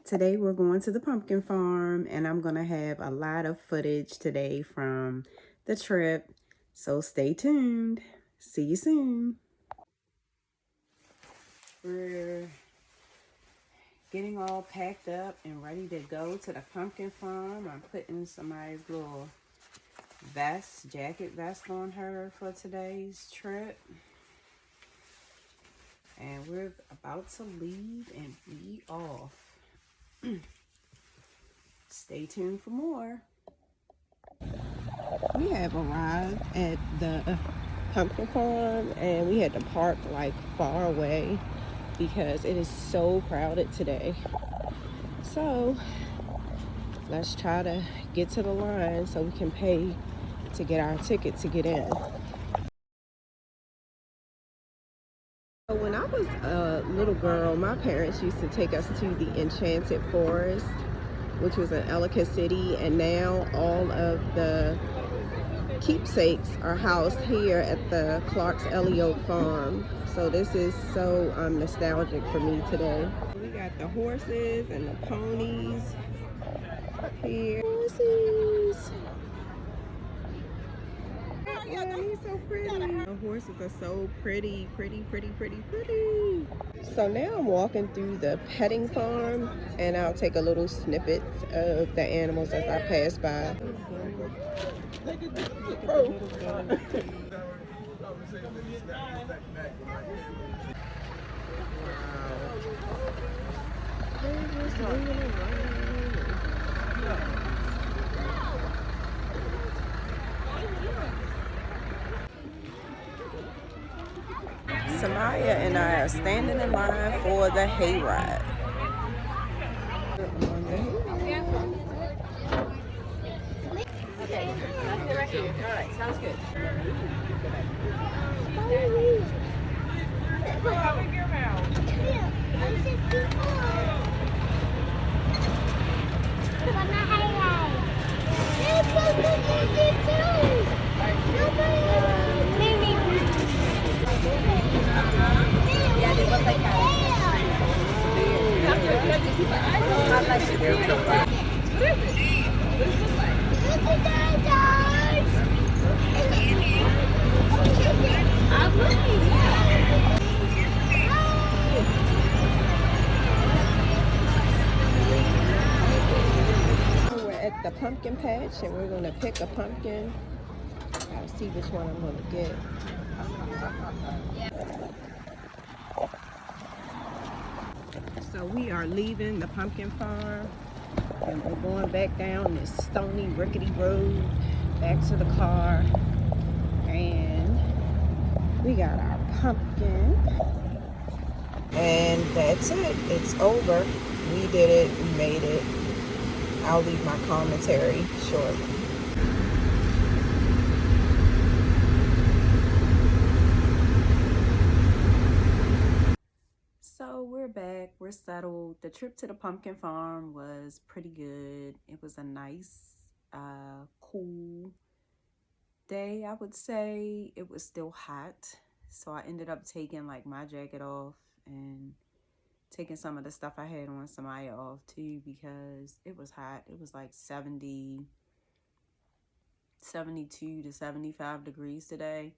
Today we're going to the pumpkin farm and I'm going to have a lot of footage today from the trip. So stay tuned. See you soon. We're getting all packed up and ready to go to the pumpkin farm. I'm putting Samaya's little jacket vest on her for today's trip. And we're about to leave and be off. Stay tuned for more. We have arrived at the pumpkin farm and we had to park like far away because it is so crowded today. So let's try to get to the line so we can pay to get our ticket to get in. When I was a little girl, my parents used to take us to the Enchanted Forest, which was in Ellicott City, and now all of the keepsakes are housed here at the Clark's Elliott Farm. So this is so nostalgic for me today. We got the horses and the ponies here. Horses! Yeah, he's so pretty. The horses are so pretty, pretty. So now I'm walking through the petting farm and I'll take a little snippet of the animals as I pass by. Look at the little goat. Samaya and I are standing in line for the hayride. Okay, right here. All right, sounds good. Yeah, they look like We're at the pumpkin patch and we're going to pick a pumpkin. I'll see which one I'm going to get. So we are leaving the pumpkin farm and we're going back down this stony, rickety road back to the car. And we got our pumpkin. And that's it. It's over. We did it. We made it. I'll leave my commentary shortly. So we're back. We're settled. The trip to the pumpkin farm was pretty good. It was a nice, cool day, I would say. It was still hot. So I ended up taking like my jacket off and taking some of the stuff I had on Samaya off too because it was hot. It was like 72 to 75 degrees today.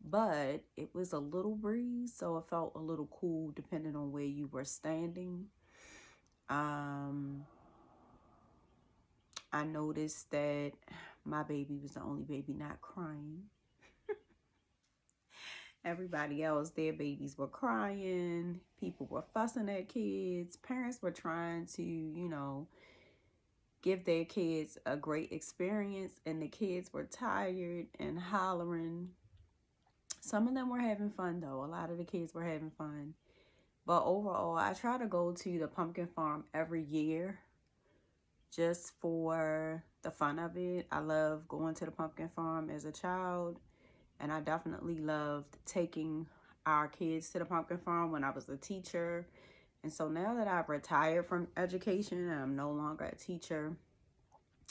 But it was a little breeze, so it felt a little cool depending on where you were standing. I noticed that my baby was the only baby not crying. Everybody else, their babies were crying. People were fussing at kids. Parents were trying to, give their kids a great experience, and the kids were tired and hollering. Some of them were having fun, though. A lot of the kids were having fun. But overall, I try to go to the pumpkin farm every year just for the fun of it. I love going to the pumpkin farm as a child. And I definitely loved taking our kids to the pumpkin farm when I was a teacher. And so now that I've retired from education and I'm no longer a teacher,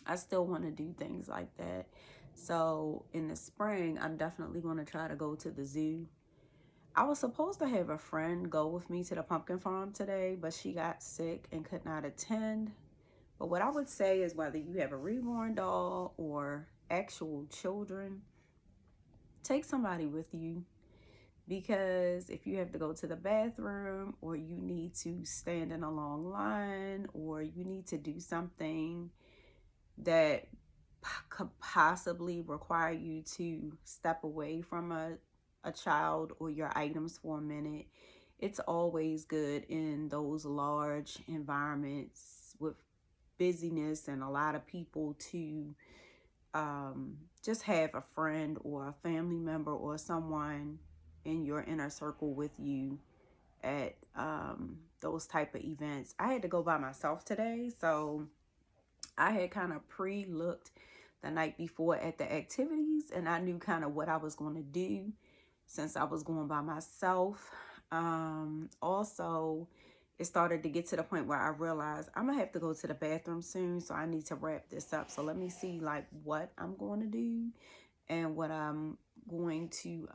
I still want to do things like that. So in the spring, I'm definitely going to try to go to the zoo. I was supposed to have a friend go with me to the pumpkin farm today, but she got sick and could not attend. But what I would say is whether you have a reborn doll or actual children, take somebody with you, because if you have to go to the bathroom or you need to stand in a long line or you need to do something that could possibly require you to step away from a child or your items for a minute, it's always good in those large environments with busyness and a lot of people to just have a friend or a family member or someone in your inner circle with you at those type of events. I had to go by myself today, so I had kind of pre-looked the night before at the activities, and I knew kind of what I was going to do since I was going by myself. Also, it started to get to the point where I realized I'm gonna have to go to the bathroom soon, so I need to wrap this up. So let me see like what I'm going to do and what I'm going to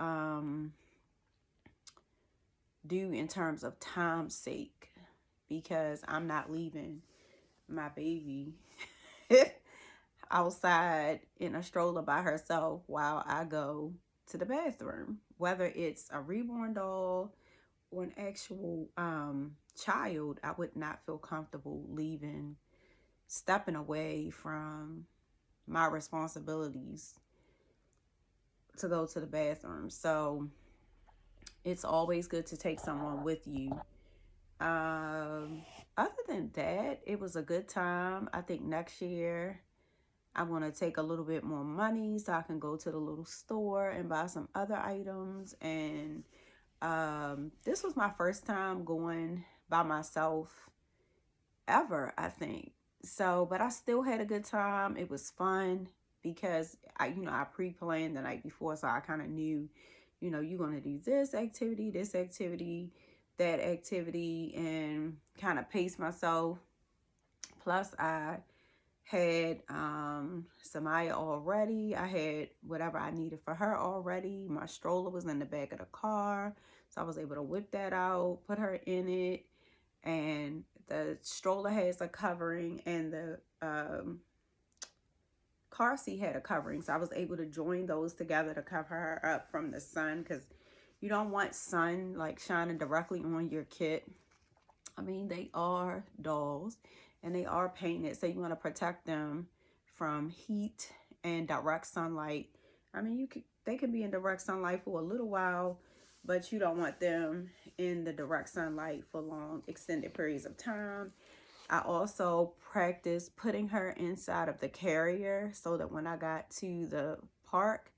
do in terms of time's sake, because I'm not leaving my baby outside in a stroller by herself while I go to the bathroom. Whether it's a reborn doll or an actual child, I would not feel comfortable leaving, stepping away from my responsibilities to go to the bathroom. So it's always good to take someone with you. Other than that, it was a good time. I think next year I want to take a little bit more money so I can go to the little store and buy some other items. And this was my first time going by myself ever, I think. So, but I still had a good time. It was fun because I pre-planned the night before, so I kind of knew, you're going to do this activity, that activity, and kind of pace myself. Plus, I had Samaya already. I had whatever I needed for her already. My stroller was in the back of the car, so I was able to whip that out, put her in it, and the stroller has a covering, and the car seat had a covering, so I was able to join those together to cover her up from the sun, because you don't want sun like shining directly on your kit. I mean, they are dolls and they are painted, so you want to protect them from heat and direct sunlight. I mean, they can be in direct sunlight for a little while, but you don't want them in the direct sunlight for long extended periods of time. I also practiced putting her inside of the carrier so that when I got to the park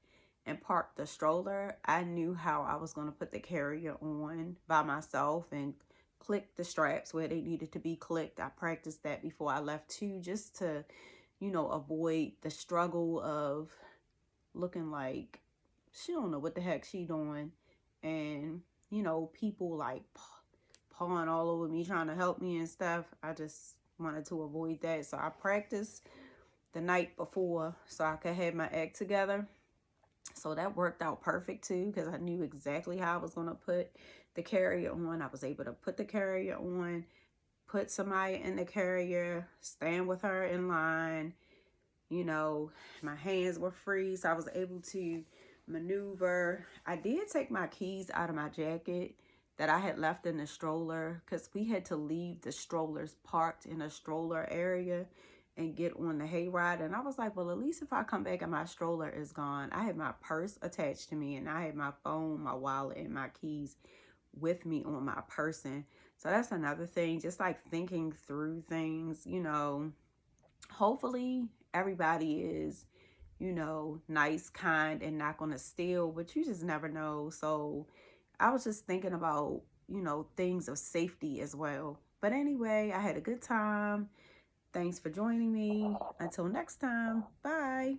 and parked the stroller, I knew how I was going to put the carrier on by myself and click the straps where they needed to be clicked. I practiced that before I left too, just to, avoid the struggle of looking like she don't know what the heck she doing, and people like pawing all over me trying to help me and stuff. I just wanted to avoid that, so I practiced the night before so I could have my act together. So that worked out perfect too, because I knew exactly how I was going to put the carrier on. I was able to put the carrier on, put somebody in the carrier, stand with her in line. My hands were free, so I was able to maneuver. I did take my keys out of my jacket that I had left in the stroller, because we had to leave the strollers parked in a stroller area and get on the hayride. And I was like, well, at least if I come back and my stroller is gone, I had my purse attached to me and I had my phone, my wallet, and my keys with me on my person. So that's another thing, just like thinking through things. Hopefully everybody is, nice, kind, and not gonna steal, but you just never know. So I was just thinking about, things of safety as well. But anyway, I had a good time. Thanks for joining me. Until next time, bye.